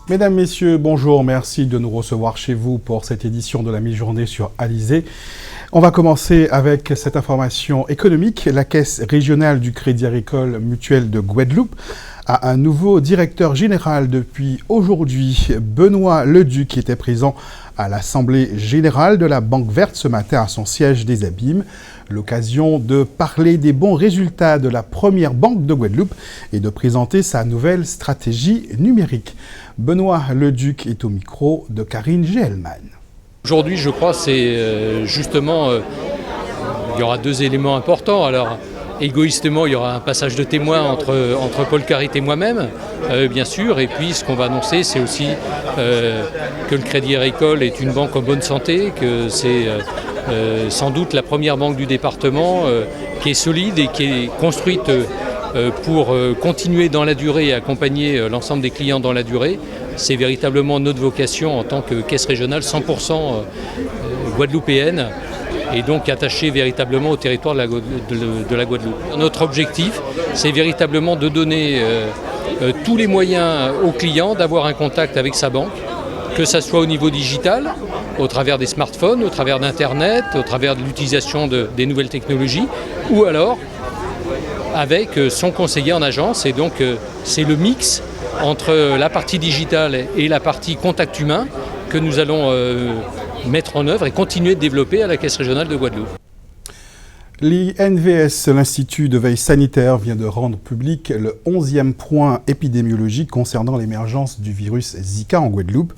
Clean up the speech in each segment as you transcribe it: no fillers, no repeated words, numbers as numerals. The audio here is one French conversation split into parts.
Mesdames, Messieurs, bonjour, merci de nous recevoir chez vous pour cette édition de la mi-journée sur Alizé. On va commencer avec cette information économique. La Caisse régionale du Crédit Agricole Mutuel de Guadeloupe a un nouveau directeur général depuis aujourd'hui. Benoît Leduc était présent à l'Assemblée générale de la Banque verte ce matin à son siège des Abîmes. L'occasion de parler des bons résultats de la première banque de Guadeloupe et de présenter sa nouvelle stratégie numérique. Benoît Leduc est au micro de Karine Géelman. Aujourd'hui, je crois, c'est justement, il y aura deux éléments importants. Alors, égoïstement, il y aura un passage de témoin entre Paul Carrit et moi-même, bien sûr. Et puis, ce qu'on va annoncer, c'est aussi que le Crédit Agricole est une banque en bonne santé, que c'est sans doute la première banque du département qui est solide et qui est construite pour continuer dans la durée et accompagner l'ensemble des clients dans la durée. C'est véritablement notre vocation en tant que caisse régionale 100% guadeloupéenne et donc attachée véritablement au territoire de la Guadeloupe. Notre objectif, c'est véritablement de donner tous les moyens aux clients d'avoir un contact avec sa banque, que ce soit au niveau digital, au travers des smartphones, au travers d'Internet, au travers de l'utilisation des nouvelles technologies, ou alors avec son conseiller en agence. Et donc c'est le mix entre la partie digitale et la partie contact humain que nous allons mettre en œuvre et continuer de développer à la Caisse régionale de Guadeloupe. L'INVS, l'Institut de veille sanitaire, vient de rendre public le 11e point épidémiologique concernant l'émergence du virus Zika en Guadeloupe.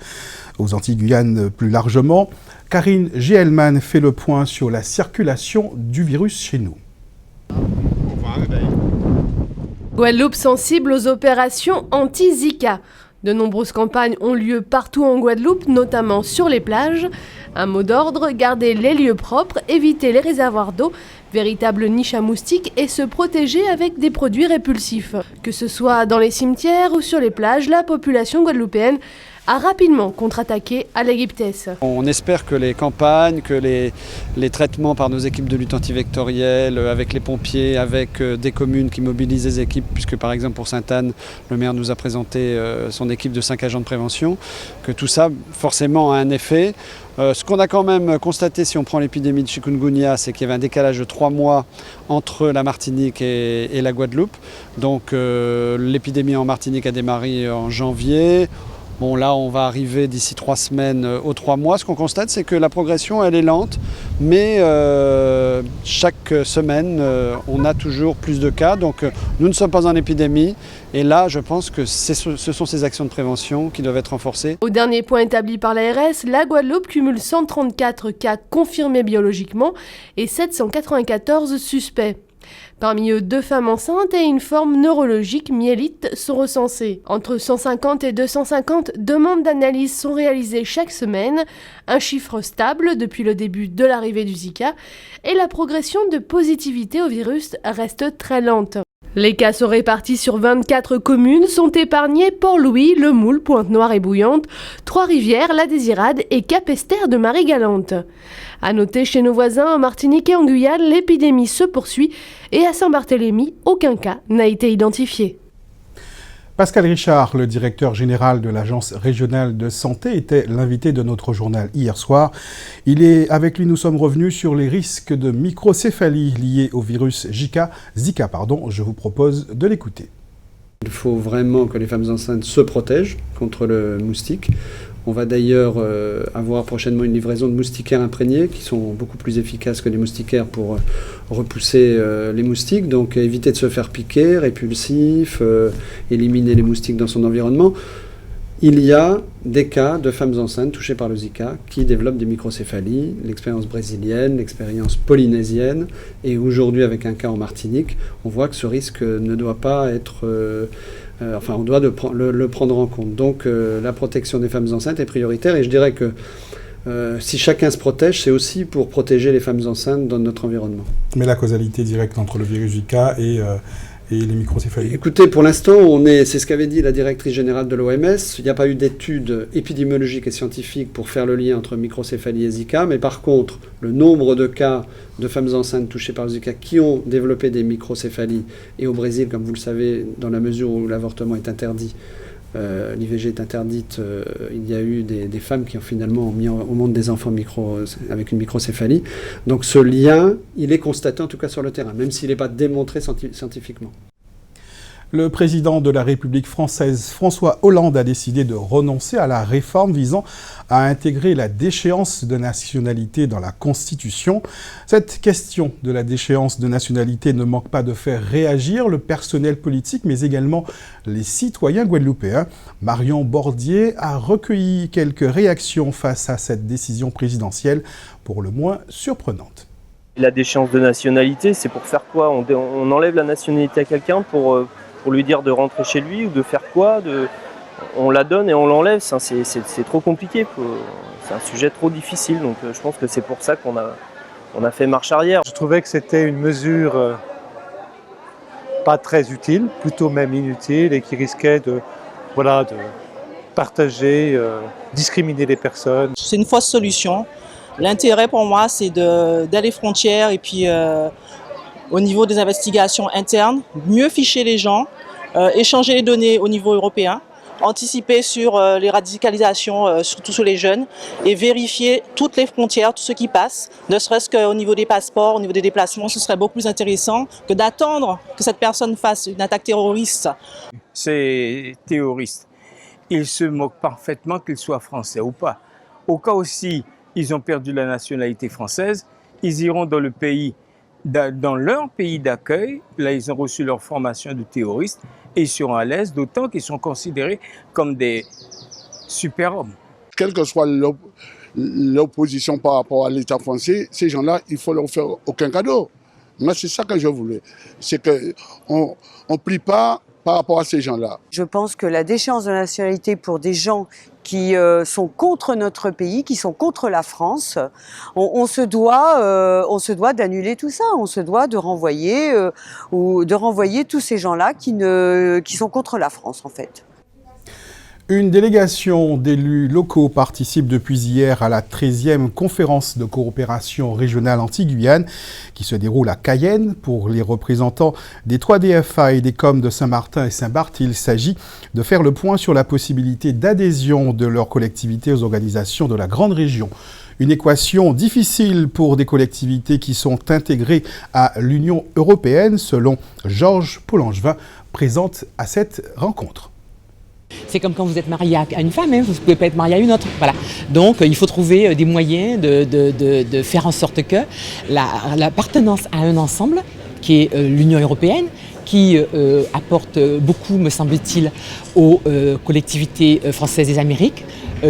Aux Antilles-Guyane plus largement, Karine Géelman fait le point sur la circulation du virus chez nous. Guadeloupe sensible aux opérations anti-Zika. De nombreuses campagnes ont lieu partout en Guadeloupe, notamment sur les plages. Un mot d'ordre, garder les lieux propres, éviter les réservoirs d'eau, véritable niche à moustiques et se protéger avec des produits répulsifs. Que ce soit dans les cimetières ou sur les plages, la population guadeloupéenne a rapidement contre-attaqué à l'Égyptesse. On espère que les campagnes, que les traitements par nos équipes de lutte antivectorielle, avec les pompiers, avec des communes qui mobilisent des équipes, puisque par exemple pour Sainte-Anne, le maire nous a présenté son équipe de 5 agents de prévention, que tout ça forcément a un effet. Ce qu'on a quand même constaté si on prend l'épidémie de chikungunya, c'est qu'il y avait un décalage de 3 mois entre la Martinique et la Guadeloupe. Donc l'épidémie en Martinique a démarré en janvier. Bon, là, on va arriver d'ici 3 semaines aux 3 mois. Ce qu'on constate, c'est que la progression, elle est lente, mais chaque semaine, on a toujours plus de cas. Donc, nous ne sommes pas en épidémie. Et là, je pense que ce sont ces actions de prévention qui doivent être renforcées. Au dernier point établi par l'ARS, la Guadeloupe cumule 134 cas confirmés biologiquement et 794 suspects. Parmi eux, 2 femmes enceintes et une forme neurologique myélite sont recensées. Entre 150 et 250 demandes d'analyse sont réalisées chaque semaine, un chiffre stable depuis le début de l'arrivée du Zika, et la progression de positivité au virus reste très lente. Les cas sont répartis sur 24 communes, sont épargnés Port-Louis, Le Moule, Pointe-Noire et Bouillante, Trois-Rivières, La Désirade et Cap-Esther de Marie-Galante. À noter chez nos voisins en Martinique et en Guyane, l'épidémie se poursuit et à Saint-Barthélemy, aucun cas n'a été identifié. Pascal Richard, le directeur général de l'Agence régionale de santé, était l'invité de notre journal hier soir. Avec lui, nous sommes revenus sur les risques de microcéphalie liés au virus Zika. Je vous propose de l'écouter. Il faut vraiment que les femmes enceintes se protègent contre le moustique. On va d'ailleurs avoir prochainement une livraison de moustiquaires imprégnés qui sont beaucoup plus efficaces que les moustiquaires pour repousser les moustiques. Donc éviter de se faire piquer, répulsif, éliminer les moustiques dans son environnement. Il y a des cas de femmes enceintes touchées par le Zika qui développent des microcéphalies, l'expérience brésilienne, l'expérience polynésienne, et aujourd'hui avec un cas en Martinique, on voit que ce risque ne doit pas être... on doit le prendre en compte. Donc la protection des femmes enceintes est prioritaire, et je dirais que si chacun se protège, c'est aussi pour protéger les femmes enceintes dans notre environnement. Mais la causalité directe entre le virus Zika et les microcéphalies? Écoutez, pour l'instant, c'est ce qu'avait dit la directrice générale de l'OMS. Il n'y a pas eu d'études épidémiologiques et scientifiques pour faire le lien entre microcéphalie et Zika, mais par contre, le nombre de cas de femmes enceintes touchées par le Zika qui ont développé des microcéphalies, et au Brésil, comme vous le savez, dans la mesure où l'avortement est interdit, l'IVG est interdite, il y a eu des femmes qui ont finalement mis au monde des enfants avec une microcéphalie. Donc ce lien, il est constaté en tout cas sur le terrain, même s'il n'est pas démontré scientifiquement. Le président de la République française, François Hollande, a décidé de renoncer à la réforme visant à intégrer la déchéance de nationalité dans la Constitution. Cette question de la déchéance de nationalité ne manque pas de faire réagir le personnel politique, mais également les citoyens guadeloupéens. Marion Bordier a recueilli quelques réactions face à cette décision présidentielle, pour le moins surprenante. La déchéance de nationalité, c'est pour faire quoi ? On enlève la nationalité à quelqu'un pour lui dire de rentrer chez lui ou de faire quoi ? On la donne et on l'enlève, c'est trop compliqué, c'est un sujet trop difficile, donc je pense que c'est pour ça qu'on a fait marche arrière. Je trouvais que c'était une mesure pas très utile, plutôt même inutile, et qui risquait de partager, discriminer les personnes. C'est une fausse solution. L'intérêt pour moi, c'est d'aller frontières et puis au niveau des investigations internes, mieux ficher les gens, échanger les données au niveau européen, anticiper sur les radicalisations, surtout sur les jeunes, et vérifier toutes les frontières, tout ce qui passe, ne serait-ce qu'au niveau des passeports, au niveau des déplacements. Ce serait beaucoup plus intéressant que d'attendre que cette personne fasse une attaque terroriste. Ces terroristes, ils se moquent parfaitement qu'ils soient français ou pas. Au cas aussi, ils ont perdu la nationalité française, ils iront dans leur pays d'accueil, là ils ont reçu leur formation de terroristes et ils seront à l'aise, d'autant qu'ils sont considérés comme des super-hommes. Quelle que soit l'opposition par rapport à l'État français, ces gens-là, il ne faut leur faire aucun cadeau. Moi, c'est ça que je voulais. C'est qu'on ne plie pas par rapport à ces gens-là. Je pense que la déchéance de nationalité pour des gens qui sont contre notre pays, qui sont contre la France, on se doit d'annuler tout ça. On se doit de renvoyer tous ces gens-là qui sont contre la France, en fait. Une délégation d'élus locaux participe depuis hier à la 13e conférence de coopération régionale anti-Guyane qui se déroule à Cayenne. Pour les représentants des 3 DFA et des COM de Saint-Martin et Saint-Barth, il s'agit de faire le point sur la possibilité d'adhésion de leur collectivité aux organisations de la grande région. Une équation difficile pour des collectivités qui sont intégrées à l'Union européenne, selon Georges Paulangevin, présente à cette rencontre. C'est comme quand vous êtes marié à une femme, vous ne pouvez pas être marié à une autre. Voilà. Donc il faut trouver des moyens de faire en sorte que l'appartenance à un ensemble, qui est l'Union européenne, qui apporte beaucoup, me semble-t-il, aux collectivités françaises des Amériques,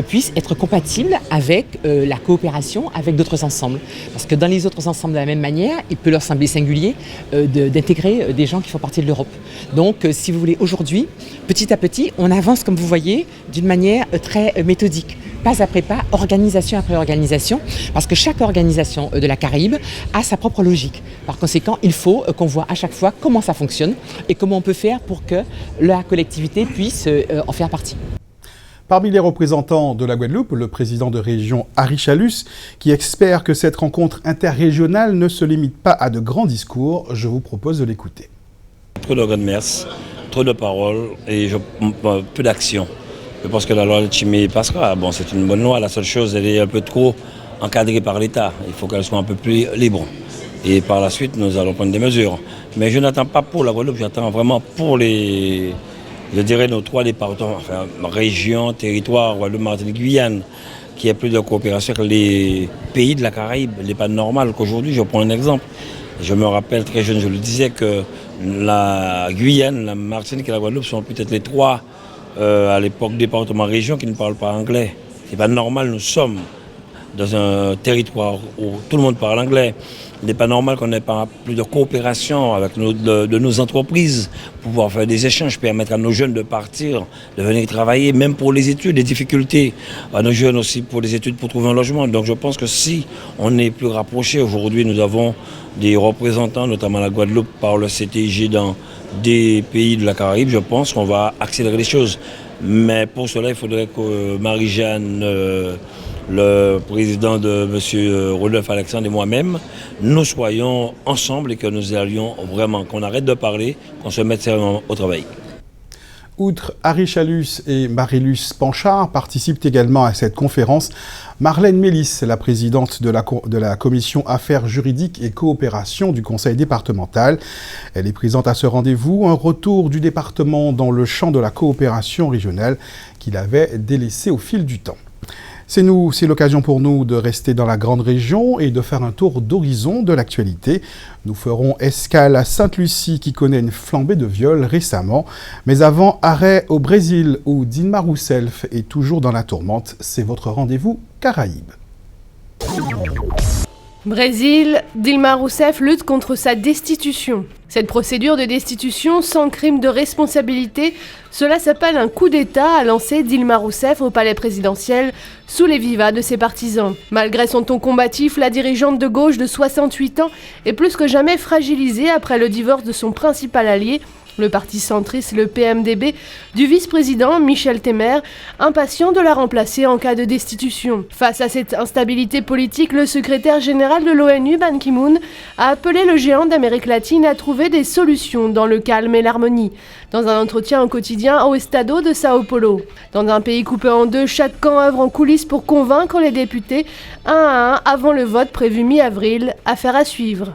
puisse être compatible avec la coopération avec d'autres ensembles. Parce que dans les autres ensembles, de la même manière, il peut leur sembler singulier d'intégrer des gens qui font partie de l'Europe. Donc, si vous voulez, aujourd'hui, petit à petit, on avance, comme vous voyez, d'une manière très méthodique. Pas après pas, organisation après organisation, parce que chaque organisation de la Caraïbe a sa propre logique. Par conséquent, il faut qu'on voit à chaque fois comment ça fonctionne et comment on peut faire pour que la collectivité puisse en faire partie. Parmi les représentants de la Guadeloupe, le président de région Harry Chalus, qui espère que cette rencontre interrégionale ne se limite pas à de grands discours. Je vous propose de l'écouter. Trop de grandes messes, trop de paroles et peu d'action. Je pense que la loi de Chimé passera. Bon, c'est une bonne loi. La seule chose, elle est un peu trop encadrée par l'État. Il faut qu'elle soit un peu plus libre. Et par la suite, nous allons prendre des mesures. Mais je n'attends pas pour la Guadeloupe, j'attends vraiment pour nos 3 départements, enfin, régions, territoires, Guadeloupe, Martinique, Guyane, qu'il y ait plus de coopération avec les pays de la Caraïbe. Il n'est pas normal qu'aujourd'hui, je prends un exemple. Je me rappelle très jeune, je le disais, que la Guyane, la Martinique et la Guadeloupe sont peut-être les 3 à l'époque département région qui ne parlent pas anglais. C'est pas normal, nous sommes dans un territoire où tout le monde parle anglais. Il n'est pas normal qu'on n'ait pas plus de coopération avec de nos entreprises pour pouvoir faire des échanges, permettre à nos jeunes de partir, de venir travailler, même pour les études, des difficultés. À nos jeunes aussi pour les études, pour trouver un logement. Donc je pense que si on est plus rapprochés, aujourd'hui nous avons des représentants, notamment la Guadeloupe, par le CTIG dans des pays de la Caraïbe, je pense qu'on va accélérer les choses. Mais pour cela, il faudrait que Marie-Jeanne, le président de M. Rodolphe Alexandre et moi-même, nous soyons ensemble et que nous allions vraiment, qu'on arrête de parler, qu'on se mette sérieusement au travail. Outre Harry Chalus et Marilus Panchard, participent également à cette conférence Marlène Mélis, la présidente de la commission Affaires juridiques et coopération du conseil départemental. Elle est présente à ce rendez-vous, un retour du département dans le champ de la coopération régionale qu'il avait délaissé au fil du temps. C'est l'occasion pour nous de rester dans la grande région et de faire un tour d'horizon de l'actualité. Nous ferons escale à Sainte-Lucie qui connaît une flambée de viols récemment. Mais avant, arrêt au Brésil où Dilma Rousseff est toujours dans la tourmente. C'est votre rendez-vous Caraïbes. Brésil, Dilma Rousseff lutte contre sa destitution. Cette procédure de destitution sans crime de responsabilité, cela s'appelle un coup d'État, a lancé Dilma Rousseff au palais présidentiel sous les vivas de ses partisans. Malgré son ton combatif, la dirigeante de gauche de 68 ans est plus que jamais fragilisée après le divorce de son principal allié, le parti centriste, le PMDB, du vice-président Michel Temer, impatient de la remplacer en cas de destitution. Face à cette instabilité politique, le secrétaire général de l'ONU, Ban Ki-moon, a appelé le géant d'Amérique latine à trouver des solutions dans le calme et l'harmonie, dans un entretien au quotidien au Estado de Sao Paulo. Dans un pays coupé en deux, chaque camp œuvre en coulisses pour convaincre les députés, un à un, avant le vote prévu mi-avril, affaire à suivre.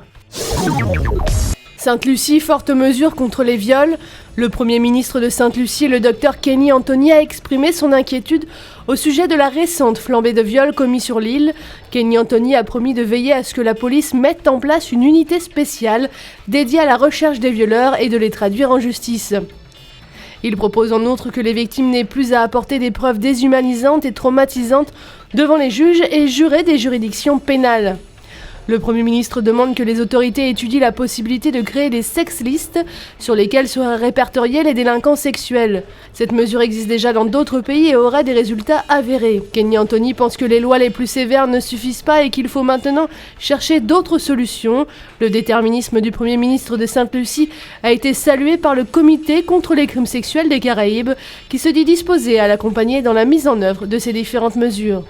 Sainte-Lucie, forte mesure contre les viols. Le Premier ministre de Sainte-Lucie, le docteur Kenny Anthony, a exprimé son inquiétude au sujet de la récente flambée de viols commis sur l'île. Kenny Anthony a promis de veiller à ce que la police mette en place une unité spéciale dédiée à la recherche des violeurs et de les traduire en justice. Il propose en outre que les victimes n'aient plus à apporter des preuves déshumanisantes et traumatisantes devant les juges et jurés des juridictions pénales. Le Premier ministre demande que les autorités étudient la possibilité de créer des sex lists sur lesquelles seraient répertoriés les délinquants sexuels. Cette mesure existe déjà dans d'autres pays et aurait des résultats avérés. Kenny Anthony pense que les lois les plus sévères ne suffisent pas et qu'il faut maintenant chercher d'autres solutions. Le déterminisme du Premier ministre de Sainte-Lucie a été salué par le Comité contre les crimes sexuels des Caraïbes, qui se dit disposé à l'accompagner dans la mise en œuvre de ces différentes mesures.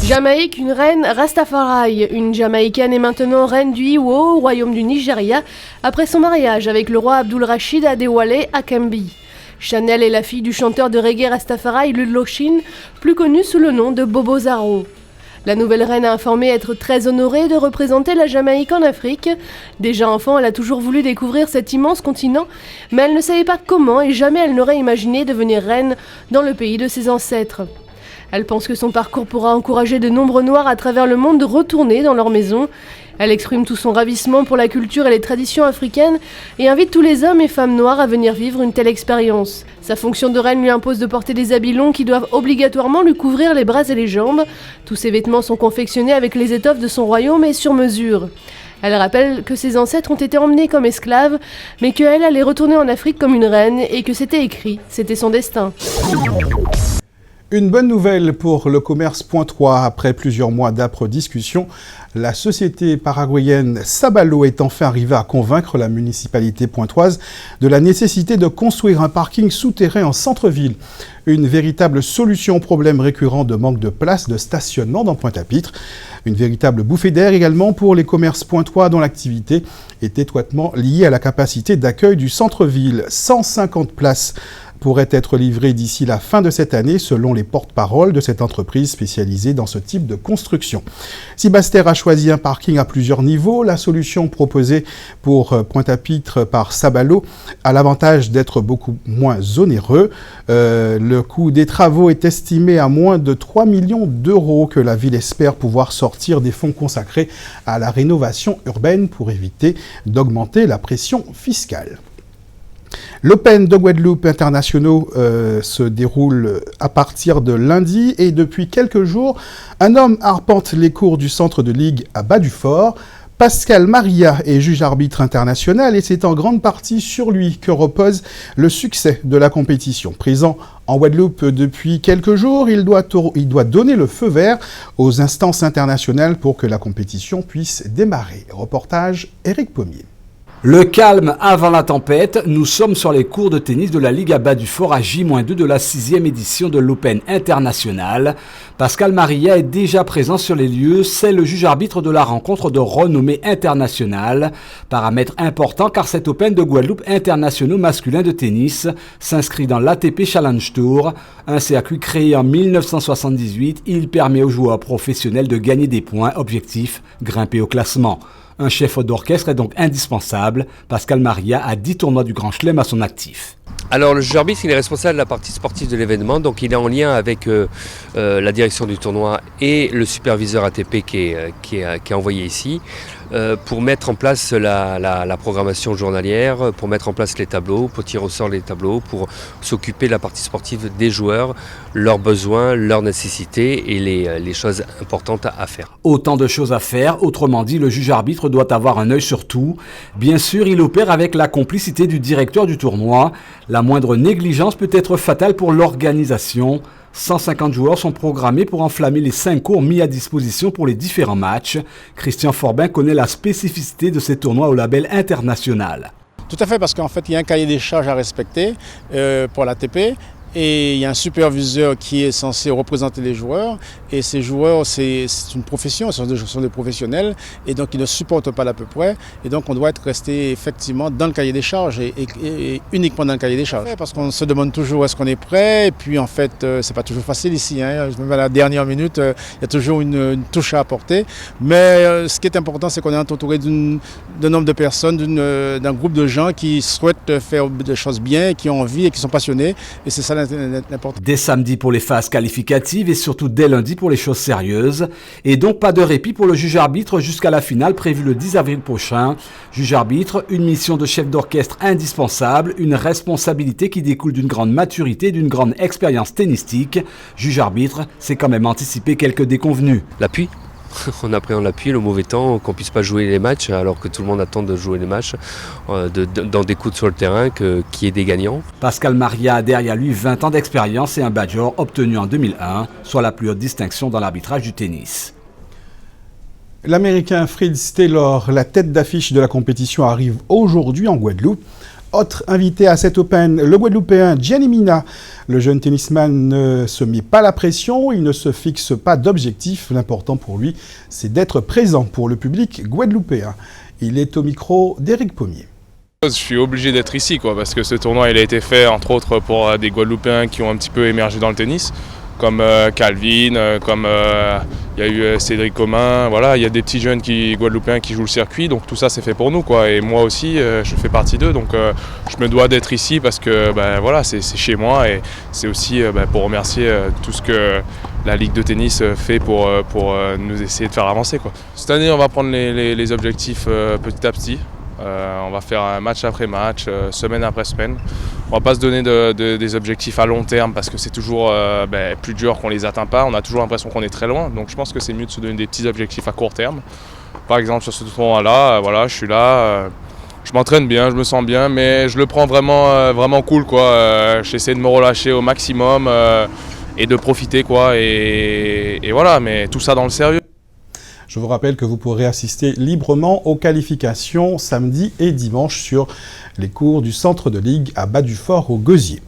Jamaïque, une reine Rastafari. Une Jamaïcaine est maintenant reine du Iwo, au royaume du Nigeria, après son mariage avec le roi Abdul Rashid Adewale Akembi. Chanel est la fille du chanteur de reggae Rastafari Luloshin, plus connu sous le nom de Bobo Zaro. La nouvelle reine a informé être très honorée de représenter la Jamaïque en Afrique. Déjà enfant, elle a toujours voulu découvrir cet immense continent, mais elle ne savait pas comment et jamais elle n'aurait imaginé devenir reine dans le pays de ses ancêtres. Elle pense que son parcours pourra encourager de nombreux Noirs à travers le monde de retourner dans leur maison. Elle exprime tout son ravissement pour la culture et les traditions africaines et invite tous les hommes et femmes noirs à venir vivre une telle expérience. Sa fonction de reine lui impose de porter des habits longs qui doivent obligatoirement lui couvrir les bras et les jambes. Tous ses vêtements sont confectionnés avec les étoffes de son royaume et sur mesure. Elle rappelle que ses ancêtres ont été emmenés comme esclaves, mais qu'elle allait retourner en Afrique comme une reine et que c'était écrit, c'était son destin. Une bonne nouvelle pour le commerce pointois. Après plusieurs mois d'âpres discussions, la société paraguayenne Sabalo est enfin arrivée à convaincre la municipalité pointoise de la nécessité de construire un parking souterrain en centre-ville. Une véritable solution au problème récurrent de manque de place de stationnement dans Pointe-à-Pitre. Une véritable bouffée d'air également pour les commerces pointois dont l'activité est étroitement liée à la capacité d'accueil du centre-ville. 150 places pourrait être livré d'ici la fin de cette année, selon les porte-paroles de cette entreprise spécialisée dans ce type de construction. Sibaster a choisi un parking à plusieurs niveaux. La solution proposée pour Pointe-à-Pitre par Sabalo a l'avantage d'être beaucoup moins onéreux. Le coût des travaux est estimé à moins de 3 millions d'euros que la ville espère pouvoir sortir des fonds consacrés à la rénovation urbaine pour éviter d'augmenter la pression fiscale. L'Open de Guadeloupe internationaux se déroule à partir de lundi et depuis quelques jours, un homme arpente les cours du centre de ligue à Bas-du-Fort. Pascal Maria est juge arbitre international et c'est en grande partie sur lui que repose le succès de la compétition. Présent en Guadeloupe depuis quelques jours, il doit donner le feu vert aux instances internationales pour que la compétition puisse démarrer. Reportage Éric Pommier. Le calme avant la tempête, nous sommes sur les cours de tennis de la Ligue à Bas-du-Fort à J-2 de la 6e édition de l'Open International. Pascal Maria est déjà présent sur les lieux, c'est le juge-arbitre de la rencontre de renommée internationale. Paramètre important car cet Open de Guadeloupe internationaux masculin de tennis s'inscrit dans l'ATP Challenge Tour, un circuit créé en 1978. Il permet aux joueurs professionnels de gagner des points, objectif, grimper au classement. Un chef d'orchestre est donc indispensable. Pascal Maria a 10 tournois du Grand Chelem à son actif. Alors le juge-arbitre, il est responsable de la partie sportive de l'événement, donc il est en lien avec la direction du tournoi et le superviseur ATP qui est envoyé ici pour mettre en place la programmation journalière, pour mettre en place les tableaux, pour tirer au sort les tableaux, pour s'occuper de la partie sportive des joueurs, leurs besoins, leurs nécessités et les choses importantes à faire. Autant de choses à faire, autrement dit, le juge-arbitre doit avoir un œil sur tout. Bien sûr, il opère avec la complicité du directeur du tournoi. La moindre négligence peut être fatale pour l'organisation. 150 joueurs sont programmés pour enflammer les 5 cours mis à disposition pour les différents matchs. Christian Forbin connaît la spécificité de ces tournois au label international. Tout à fait, parce qu'en fait, il y a un cahier des charges à respecter pour l'ATP. Et il y a un superviseur qui est censé représenter les joueurs. Et ces joueurs, c'est une profession, ce sont des professionnels. Et donc, ils ne supportent pas l'à peu près. Et donc, on doit être resté effectivement dans le cahier des charges et uniquement dans le cahier des charges. Parce qu'on se demande toujours est-ce qu'on est prêt. Et puis, en fait, c'est pas toujours facile ici. Hein. Même à la dernière minute, il y a toujours une touche à apporter. Mais ce qui est important, c'est qu'on est entouré d'un nombre de personnes, d'un groupe de gens qui souhaitent faire des choses bien, qui ont envie et qui sont passionnés. Et c'est ça l'important. Dès samedi pour les phases qualificatives et surtout dès lundi pour les choses sérieuses. Et donc pas de répit pour le juge-arbitre jusqu'à la finale prévue le 10 avril prochain. Juge-arbitre, une mission de chef d'orchestre indispensable, une responsabilité qui découle d'une grande maturité et d'une grande expérience tennistique. Juge-arbitre, c'est quand même anticiper quelques déconvenues. L'appui. On appréhende l'appui, le mauvais temps, qu'on ne puisse pas jouer les matchs alors que tout le monde attend de jouer les matchs, dans des coups sur le terrain, qu'il y ait des gagnants. Pascal Maria a derrière lui 20 ans d'expérience et un badge d'or obtenu en 2001, soit la plus haute distinction dans l'arbitrage du tennis. L'Américain Fritz Taylor, la tête d'affiche de la compétition, arrive aujourd'hui en Guadeloupe. Autre invité à cet Open, le Guadeloupéen Gianni Mina. Le jeune tennisman ne se met pas la pression, il ne se fixe pas d'objectif. L'important pour lui, c'est d'être présent pour le public guadeloupéen. Il est au micro d'Éric Pommier. Je suis obligé d'être ici, parce que ce tournoi il a été fait entre autres pour des Guadeloupéens qui ont un petit peu émergé dans le tennis, comme Calvin, comme il y a eu Cédric Comin, voilà, il y a des petits jeunes Guadeloupéens qui jouent le circuit, donc tout ça c'est fait pour nous, et moi aussi je fais partie d'eux, donc je me dois d'être ici parce que voilà, c'est chez moi et c'est aussi pour remercier tout ce que la Ligue de tennis fait pour nous essayer de faire avancer. Cette année on va prendre les objectifs petit à petit. On va faire un match après match, semaine après semaine. On va pas se donner des objectifs à long terme parce que c'est toujours plus dur qu'on les atteint pas. On a toujours l'impression qu'on est très loin. Donc je pense que c'est mieux de se donner des petits objectifs à court terme. Par exemple sur ce tournoi-là, voilà, je suis là, je m'entraîne bien, je me sens bien, mais je le prends vraiment cool. J'essaie de me relâcher au maximum et de profiter. Et voilà, mais tout ça dans le sérieux. Je vous rappelle que vous pourrez assister librement aux qualifications samedi et dimanche sur les cours du centre de ligue à Bas-du-Fort au Gosier.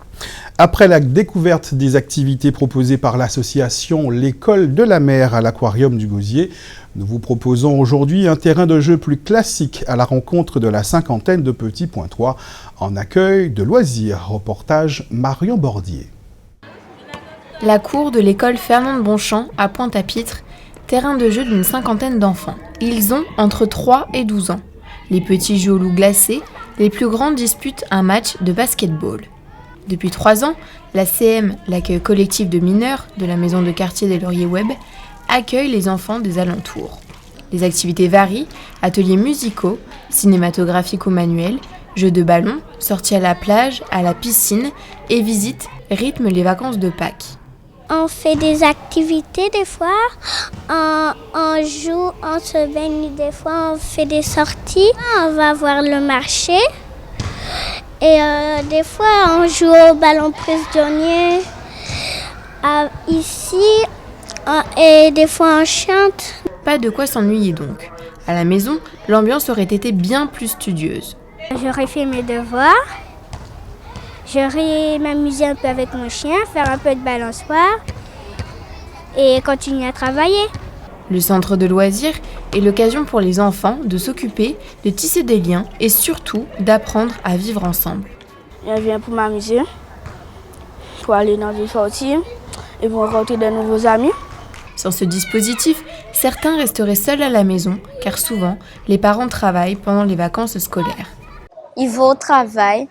Après la découverte des activités proposées par l'association L'École de la Mer à l'Aquarium du Gosier, nous vous proposons aujourd'hui un terrain de jeu plus classique à la rencontre de la cinquantaine de petits pointois en accueil de loisirs. Reportage Marion Bordier. La cour de l'école Fernande-Bonchamp à Pointe-à-Pitre, terrain de jeu d'une cinquantaine d'enfants. Ils ont entre 3 et 12 ans. Les petits jouent au loup glacé, les plus grands disputent un match de basketball. Depuis 3 ans, la CM, l'accueil collectif de mineurs de la maison de quartier des Lauriers Web, accueille les enfants des alentours. Les activités varient, ateliers musicaux, cinématographiques ou manuels, jeux de ballon, sorties à la plage, à la piscine et visites rythment les vacances de Pâques. On fait des activités des fois, on joue, on se baigne des fois, on fait des sorties, on va voir le marché et des fois on joue au ballon prisonnier ici et des fois on chante. Pas de quoi s'ennuyer donc. À la maison, l'ambiance aurait été bien plus studieuse. J'aurais fait mes devoirs. J'aurais m'amusé un peu avec mon chien, faire un peu de balançoire et continuer à travailler. Le centre de loisirs est l'occasion pour les enfants de s'occuper, de tisser des liens et surtout d'apprendre à vivre ensemble. Je viens pour m'amuser, pour aller dans des sorties et pour rencontrer de nouveaux amis. Sans ce dispositif, certains resteraient seuls à la maison car souvent, les parents travaillent pendant les vacances scolaires. Ils vont au travail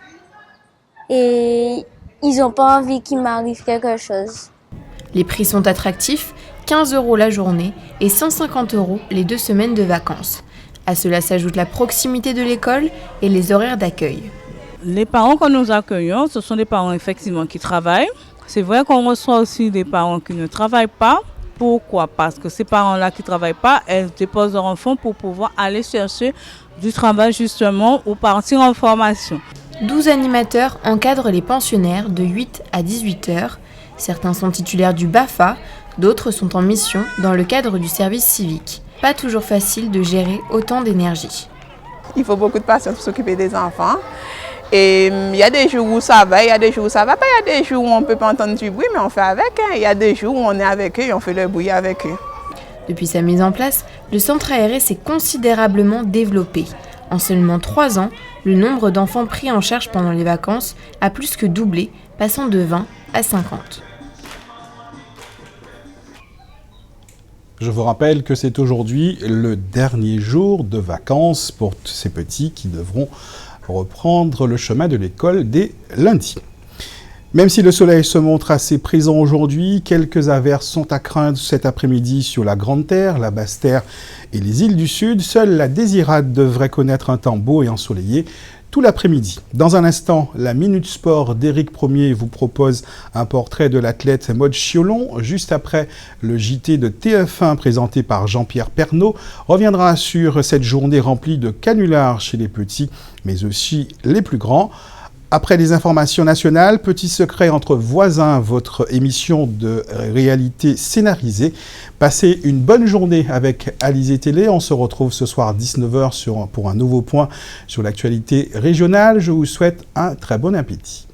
et ils n'ont pas envie qu'il m'arrive quelque chose. Les prix sont attractifs, 15 € la journée et 150 € les 2 semaines de vacances. À cela s'ajoute la proximité de l'école et les horaires d'accueil. Les parents que nous accueillons, ce sont des parents effectivement qui travaillent. C'est vrai qu'on reçoit aussi des parents qui ne travaillent pas. Pourquoi? Parce que ces parents-là qui ne travaillent pas, elles déposent leurs enfants pour pouvoir aller chercher du travail justement ou partir en formation. 12 animateurs encadrent les pensionnaires de 8 à 18 heures. Certains sont titulaires du BAFA, d'autres sont en mission dans le cadre du service civique. Pas toujours facile de gérer autant d'énergie. Il faut beaucoup de patience pour s'occuper des enfants. Et il y a des jours où ça va, il y a des jours où ça va pas, il y a des jours où on ne peut pas entendre du bruit, mais on fait avec. Il y a des jours où on est avec eux et on fait le bruit avec eux. Depuis sa mise en place, le centre aéré s'est considérablement développé. En seulement 3 ans, le nombre d'enfants pris en charge pendant les vacances a plus que doublé, passant de 20 à 50. Je vous rappelle que c'est aujourd'hui le dernier jour de vacances pour ces petits qui devront reprendre le chemin de l'école dès lundi. Même si le soleil se montre assez présent aujourd'hui, quelques averses sont à craindre cet après-midi sur la Grande Terre, la Basse Terre et les îles du Sud. Seule la Désirade devrait connaître un temps beau et ensoleillé tout l'après-midi. Dans un instant, la Minute Sport d'Éric Premier vous propose un portrait de l'athlète Maud Chiolon. Juste après, le JT de TF1 présenté par Jean-Pierre Pernaut reviendra sur cette journée remplie de canulars chez les petits, mais aussi les plus grands. Après les informations nationales, Petit secret entre voisins, votre émission de réalité scénarisée. Passez une bonne journée avec Alizé Télé. On se retrouve ce soir à 19h pour un nouveau point sur l'actualité régionale. Je vous souhaite un très bon appétit.